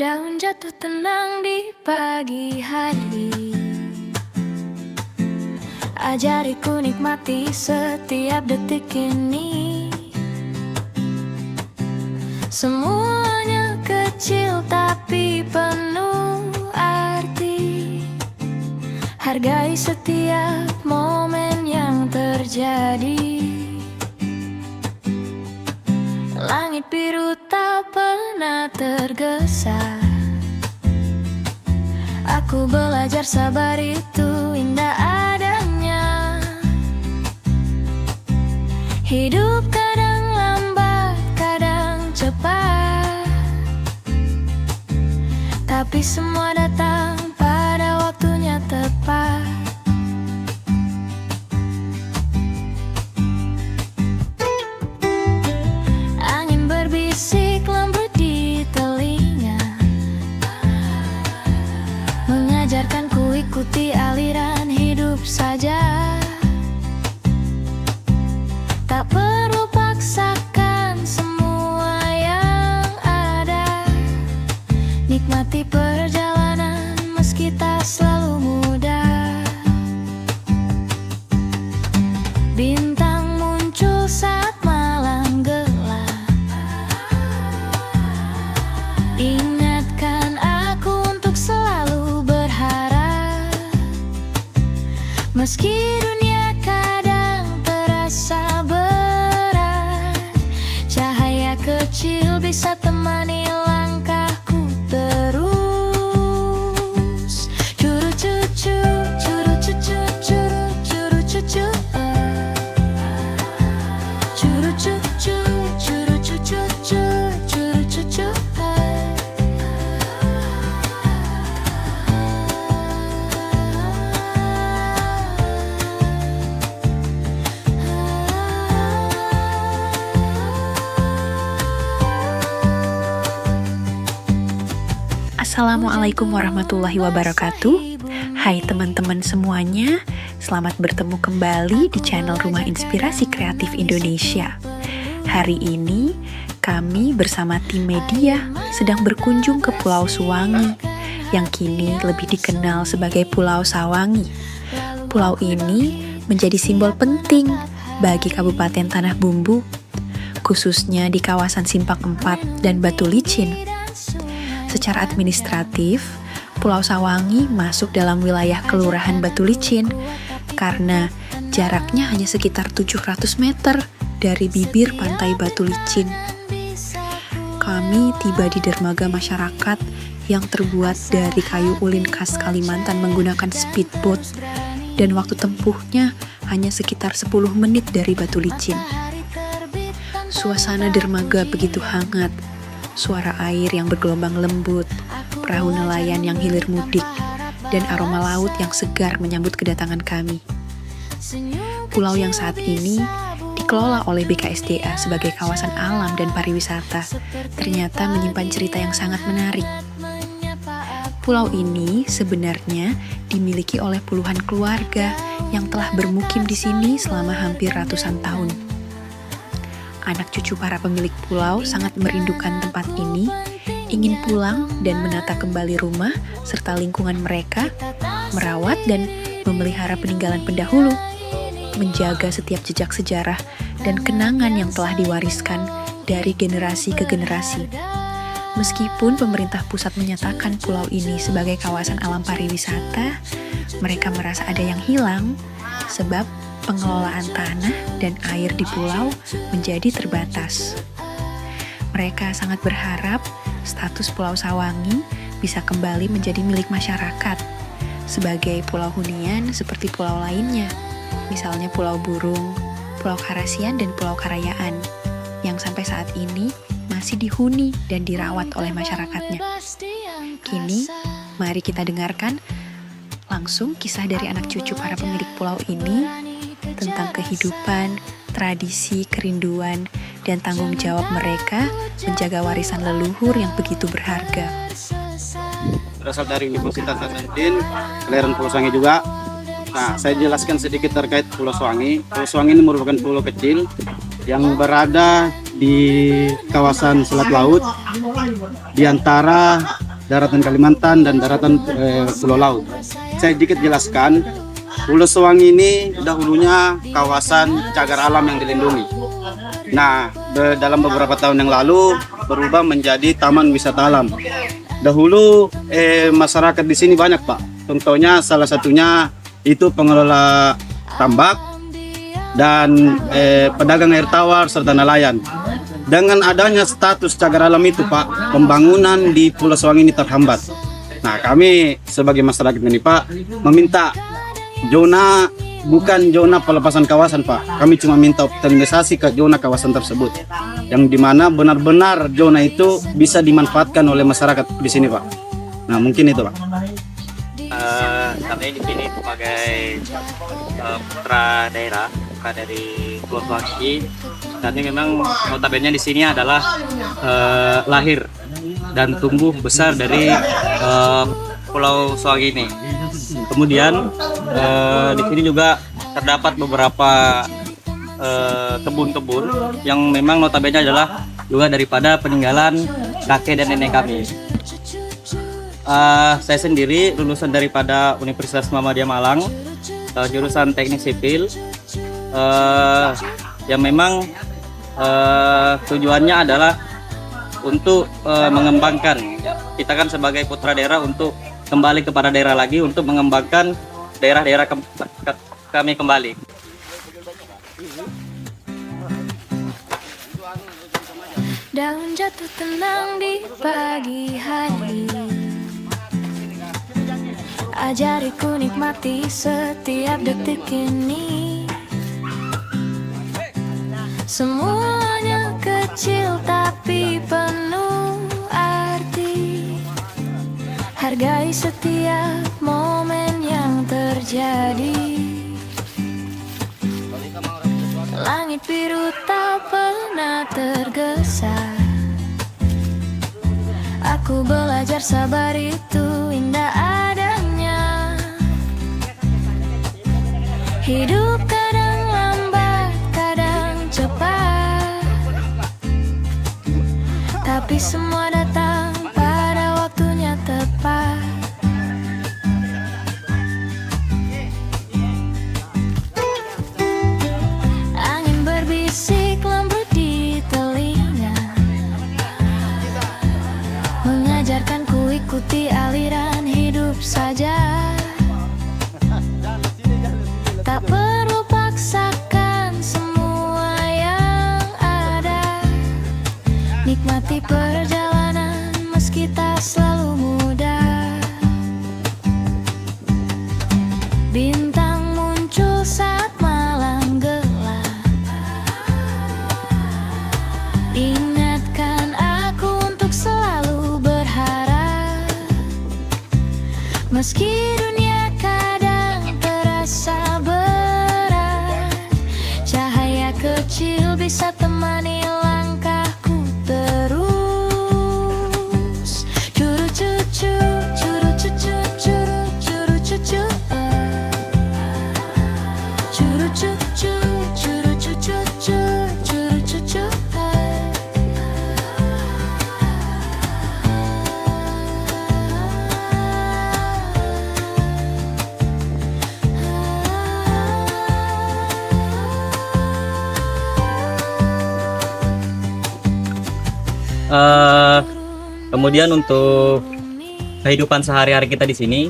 Daun jatuh tenang di pagi hari, ajariku nikmati setiap detik ini. Semuanya kecil tapi penuh arti. Hargai setiap momen yang terjadi. Langit biru tak pernah tergesa. Aku belajar sabar itu indah adanya. Hidup kadang lambat, kadang cepat, tapi semua datang pada waktunya tepat. Angin berbisik lembut di telinga, mengajarkanku ikuti aliran hidup saja. Tak perlu paksakan semua yang ada. Nikmati perjalanan meski tak selalu mudah. Bintang muncul saat malam gelap, ingatkan aku untuk selalu berharap. Meski dunia kadang terasa berat, cahaya kecil bisa temani langkahku terus. Curu cucu, curu cucu, curu curu cucu, curu cucu, curu cucu, curu cucu. Assalamualaikum warahmatullahi wabarakatuh. Hai teman-teman semuanya, selamat bertemu kembali di channel Rumah Inspirasi Kreatif Indonesia. Hari ini kami bersama tim media sedang berkunjung ke Pulau Suwangi, yang kini lebih dikenal sebagai Pulau Sawangi. Pulau ini menjadi simbol penting bagi Kabupaten Tanah Bumbu, khususnya di kawasan Simpang 4 dan Batu Licin. Secara administratif, Pulau Sawangi masuk dalam wilayah Kelurahan Batu Licin karena jaraknya hanya sekitar 700 meter dari bibir pantai Batu Licin. Kami tiba di dermaga masyarakat yang terbuat dari kayu ulin khas Kalimantan menggunakan speedboat, dan waktu tempuhnya hanya sekitar 10 menit dari Batu Licin. Suasana dermaga begitu hangat, suara air yang bergelombang lembut, perahu nelayan yang hilir mudik, dan aroma laut yang segar menyambut kedatangan kami. Pulau yang saat ini dikelola oleh BKSDA sebagai kawasan alam dan pariwisata ternyata menyimpan cerita yang sangat menarik. Pulau ini sebenarnya dimiliki oleh puluhan keluarga yang telah bermukim di sini selama hampir ratusan tahun. Anak cucu para pemilik pulau sangat merindukan tempat ini, ingin pulang dan menata kembali rumah serta lingkungan mereka, merawat dan memelihara peninggalan pendahulu, menjaga setiap jejak sejarah dan kenangan yang telah diwariskan dari generasi ke generasi. Meskipun pemerintah pusat menyatakan pulau ini sebagai kawasan alam pariwisata, mereka merasa ada yang hilang sebab pengelolaan tanah dan air di pulau menjadi terbatas. Mereka sangat berharap status Pulau Sawangi bisa kembali menjadi milik masyarakat sebagai pulau hunian seperti pulau lainnya, misalnya Pulau Burung, Pulau Karasian, dan Pulau Karayaan, yang sampai saat ini masih dihuni dan dirawat oleh masyarakatnya. Kini, mari kita dengarkan langsung kisah dari anak cucu para pemilik pulau ini tentang kehidupan, tradisi, kerinduan, dan tanggung jawab mereka menjaga warisan leluhur yang begitu berharga. Berasal dari Universitas Hasanuddin, kelahiran Pulau Sawangi juga. Nah, saya jelaskan sedikit terkait Pulau Sawangi. Pulau Sawangi ini merupakan pulau kecil yang berada di kawasan Selat Laut di antara daratan Kalimantan dan daratan Pulau Laut. Saya sedikit jelaskan, Pulau Sewangi ini dahulunya kawasan cagar alam yang dilindungi. Nah, dalam beberapa tahun yang lalu berubah menjadi taman wisata alam. Dahulu masyarakat di sini banyak, Pak. Contohnya salah satunya itu pengelola tambak dan pedagang air tawar serta nelayan. Dengan adanya status cagar alam itu, Pak, pembangunan di Pulau Sewangi ini terhambat. Nah, kami sebagai masyarakat ini, Pak, meminta zona, bukan zona pelepasan kawasan, Pak. Kami cuma minta optimalisasi ke zona kawasan tersebut, yang dimana benar-benar zona itu bisa dimanfaatkan oleh masyarakat di sini, Pak. Nah, mungkin itu, Pak. Kami di sini sebagai putra daerah dari Pulau Sewangi. Kami memang notabene di sini adalah lahir dan tumbuh besar dari Pulau Sewangi ini. Kemudian di sini juga terdapat beberapa kebun-kebun yang memang notabene adalah juga daripada peninggalan kakek dan nenek kami. Saya sendiri lulusan daripada Universitas Muhammadiyah Malang, jurusan Teknik Sipil, yang memang tujuannya adalah untuk mengembangkan, kita kan sebagai putra daerah untuk kembali kepada daerah lagi untuk mengembangkan daerah-daerah kami kembali. Daun jatuh tenang di pagi hari, ajariku nikmati setiap detik ini. Semuanya kecil tapi penuh arti, hargai setiap momen yang terjadi. Langit biru tak pernah tergesa, aku belajar sabar itu indah adanya. Hidup kadang lambat, kadang cepat, tapi semua datang pada waktunya tepat. Angin berbisik lembut di telinga, mengajarkanku ikuti aliran hidup saja. Tak perlu paksakan semua yang ada, nikmati perjalanan meski tak selalu mudah. Bintang muncul saat malam gelap, ingatkan aku untuk selalu berharap. Meski dunia kadang terasa berat, cahaya kecil bisa temani langkahku terus. Curu cucu, curu cucu, curu curu cucu, curu cucu, curu cucu, curu cucu. Kemudian untuk kehidupan sehari-hari kita di sini,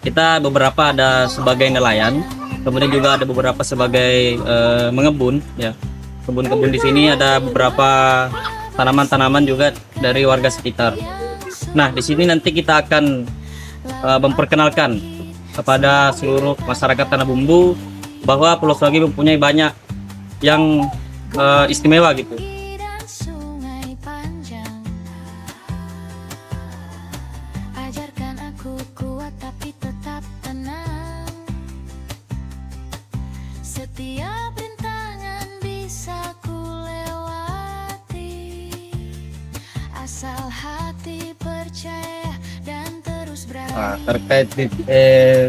kita beberapa ada sebagai nelayan, kemudian juga ada beberapa sebagai mengebun, ya. Kebun-kebun di sini ada beberapa tanaman-tanaman juga dari warga sekitar. Nah, di sini nanti kita akan memperkenalkan kepada seluruh masyarakat Tanah Bumbu bahwa Pulau Sewangi mempunyai banyak yang istimewa gitu. Dan sungai panjang, ajarkan aku kuat tapi tetap tenang. Setiap rintangan bisa ku lewati, asal hati percaya dan terus berani. Terkait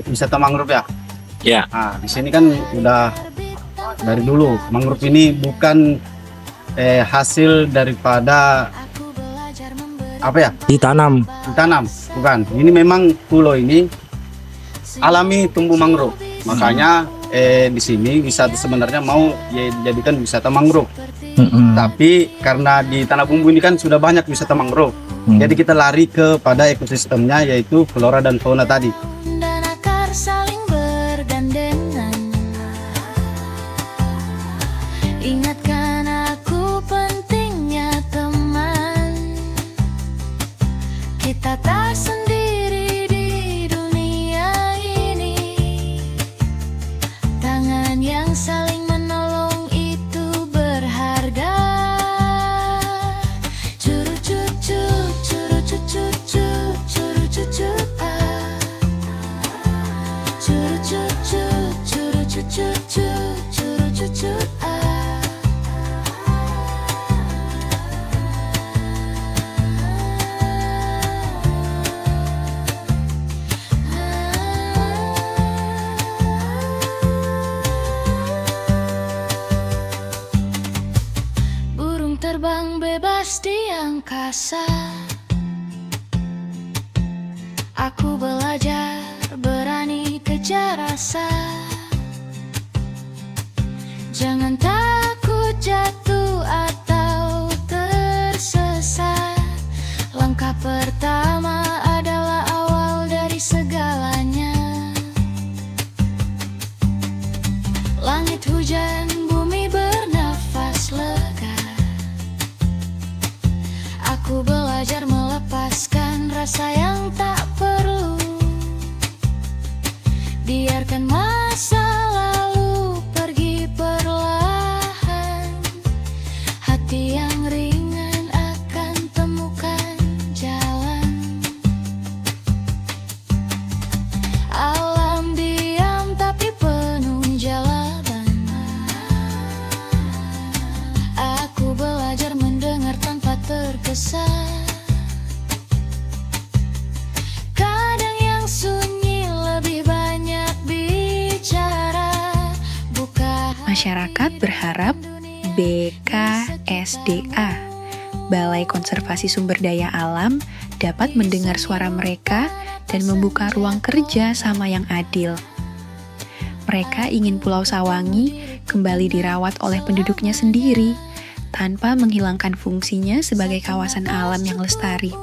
wisata mangrove ya. Ya. Nah, di sini kan udah dari dulu mangrove ini bukan hasil daripada Aku belajar memberi apa ya? Ditanam. Ditanam, bukan. Ini memang pulau ini alami tumbuh mangrove. Makanya di sini wisata sebenarnya mau ya dijadikan wisata mangrove. Tapi karena di Tanah Bumbu ini kan sudah banyak wisata mangrove. Jadi kita lari kepada ekosistemnya yaitu flora dan fauna tadi. Dan akar saling bergandengan. Ingatkan aku pentingnya teman. Kita tak sendiri di dunia ini. Tangan yang saling menolong itu berharga. Curu cucu, curu cucu, curu cucu, ah. Curu cucu, curu cucu, curu cucu, ah. Burung terbang bebas di angkasa. Aku belajar berani kejar rasa. Jangan takut jatuh atau tersesat. Langkah pertama adalah awal dari segalanya. Langit hujan, bumi bernafas lega. Aku belajar melepaskan rasa yang tak perlu. Biarkan masa lalu pergi perlahan. Hati yang ringan akan temukan jalan. Alam diam tapi penuh jawaban. Aku belajar mendengar tanpa tergesa. Kadang yang sunyi lebih banyak bicara. Buka Masyarakat berharap BKSDA, Balai Konservasi Sumber Daya Alam, dapat mendengar suara mereka dan membuka ruang kerja sama yang adil. Mereka ingin Pulau Sawangi kembali dirawat oleh penduduknya sendiri, tanpa menghilangkan fungsinya sebagai kawasan alam yang lestari.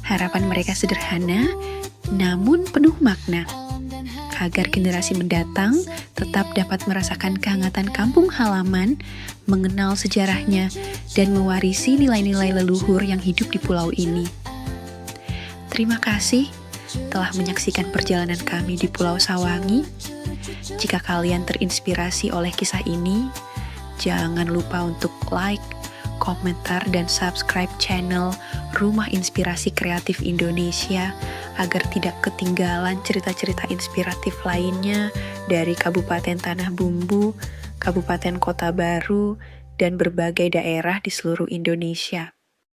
Harapan mereka sederhana, namun penuh makna, agar generasi mendatang tetap dapat merasakan kehangatan kampung halaman, mengenal sejarahnya, dan mewarisi nilai-nilai leluhur yang hidup di pulau ini. Terima kasih telah menyaksikan perjalanan kami di Pulau Sawangi. Jika kalian terinspirasi oleh kisah ini, jangan lupa untuk like, komentar, dan subscribe channel Rumah Inspirasi Kreatif Indonesia agar tidak ketinggalan cerita-cerita inspiratif lainnya dari Kabupaten Tanah Bumbu, Kabupaten Kota Baru, dan berbagai daerah di seluruh Indonesia.